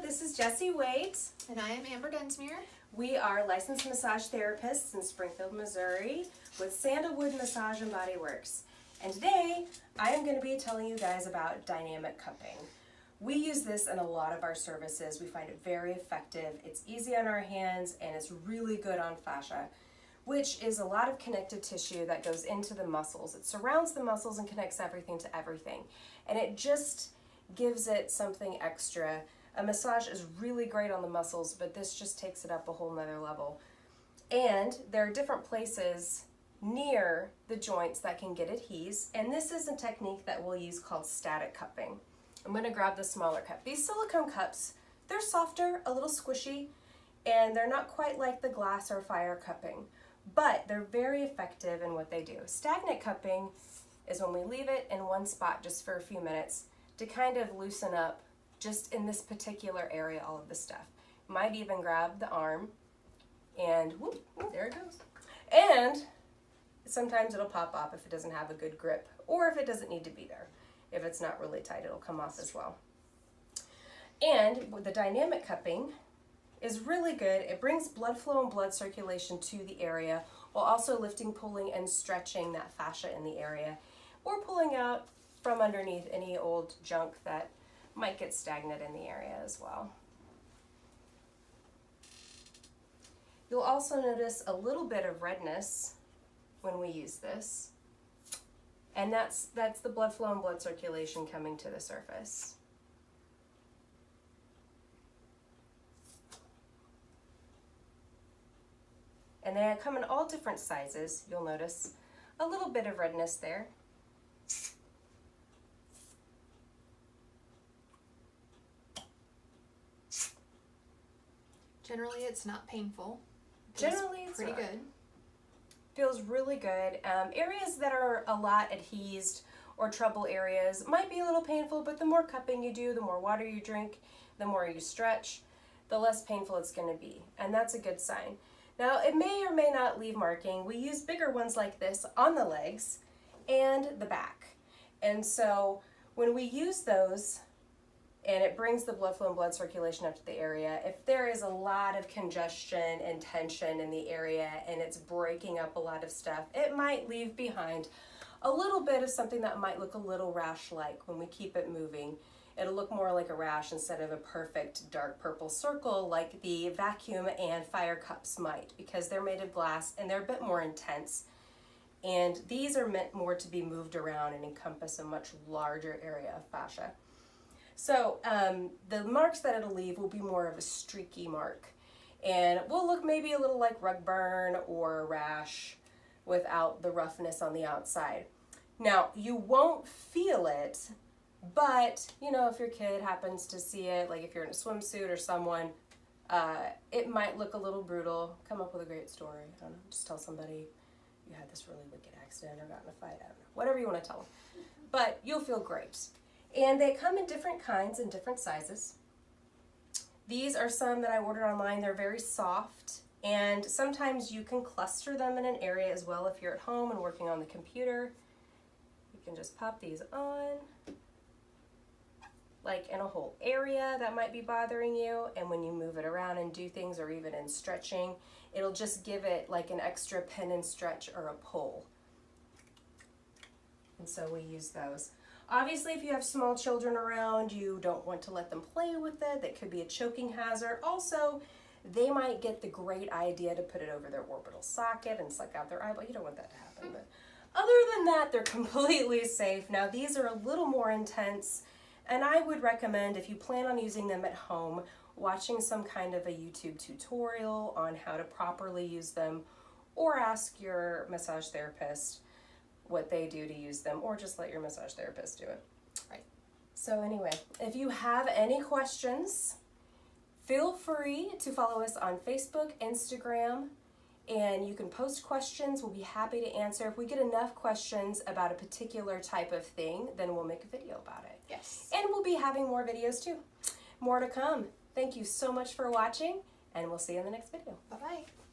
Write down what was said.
this is Jessie Waite. And I am Amber Dunsmuir. We are licensed massage therapists in Springfield, Missouri with Sandalwood Massage and Body Works. And today, I am going to be telling you guys about dynamic cupping. We use this in a lot of our services. We find it very effective. It's easy on our hands and it's really good on fascia, which is a lot of connective tissue that goes into the muscles. It surrounds the muscles and connects everything to everything. And it just gives it something extra. A massage is really great on the muscles, but this just takes it up a whole nother level. And there are different places near the joints that can get adhesed, and this is a technique that we'll use called static cupping. I'm going to grab the smaller cup. These silicone cups, they're softer, a little squishy, and they're not quite like the glass or fire cupping, but they're very effective in what they do. Stagnant cupping is when we leave it in one spot just for a few minutes to kind of loosen up just in this particular area all of the stuff. Might even grab the arm and whoop, there it goes. And sometimes it'll pop off if it doesn't have a good grip or if it doesn't need to be there. If it's not really tight, it'll come off as well. And with the dynamic cupping is really good. It brings blood flow and blood circulation to the area while also lifting, pulling, and stretching that fascia in the area, or pulling out from underneath any old junk that might get stagnant in the area as well. You'll also notice a little bit of redness when we use this, and that's the blood flow and blood circulation coming to the surface. And they come in all different sizes. You'll notice a little bit of redness there. Generally, it's not painful. Generally, it's pretty not. good. Feels really good. Areas that are a lot adhesed or trouble areas might be a little painful, but the more cupping you do, the more water you drink, the more you stretch, the less painful it's going to be. And that's a good sign. Now, it may or may not leave marking. We use bigger ones like this on the legs and the back. And so when we use those, and it brings the blood flow and blood circulation up to the area, if there is a lot of congestion and tension in the area and it's breaking up a lot of stuff, it might leave behind a little bit of something that might look a little rash-like when we keep it moving. It'll look more like a rash instead of a perfect dark purple circle like the vacuum and fire cups might, because they're made of glass and they're a bit more intense. And these are meant more to be moved around and encompass a much larger area of fascia. So the marks that it'll leave will be more of a streaky mark, and it will look maybe a little like rug burn or a rash without the roughness on the outside. Now, you won't feel it, but you know, if your kid happens to see it, like if you're in a swimsuit or someone, it might look a little brutal. Come up with a great story. I don't know, just tell somebody you had this really wicked accident or got in a fight. I don't know, whatever you want to tell them, but you'll feel great. And they come in different kinds and different sizes. These are some that I ordered online. They're very soft, and sometimes you can cluster them in an area as well if you're at home and working on the computer. You can just pop these on, like in a whole area that might be bothering you, and when you move it around and do things, or even in stretching, it'll just give it like an extra pin and stretch or a pull. And so we use those. Obviously, if you have small children around, you don't want to let them play with it. That could be a choking hazard. Also, they might get the great idea to put it over their orbital socket and suck out their eyeball. You don't want that to happen. But other than that, they're completely safe. Now, these are a little more intense, and I would recommend, if you plan on using them at home, watching some kind of a YouTube tutorial on how to properly use them, or ask your massage therapist what they do to use them, or just let your massage therapist do it. Right. So anyway, if you have any questions, feel free to follow us on Facebook, Instagram, and you can post questions. We'll be happy to answer. If we get enough questions about a particular type of thing, then we'll make a video about it. Yes. And we'll be having more videos too. More to come. Thank you so much for watching, and we'll see you in the next video. Bye-bye.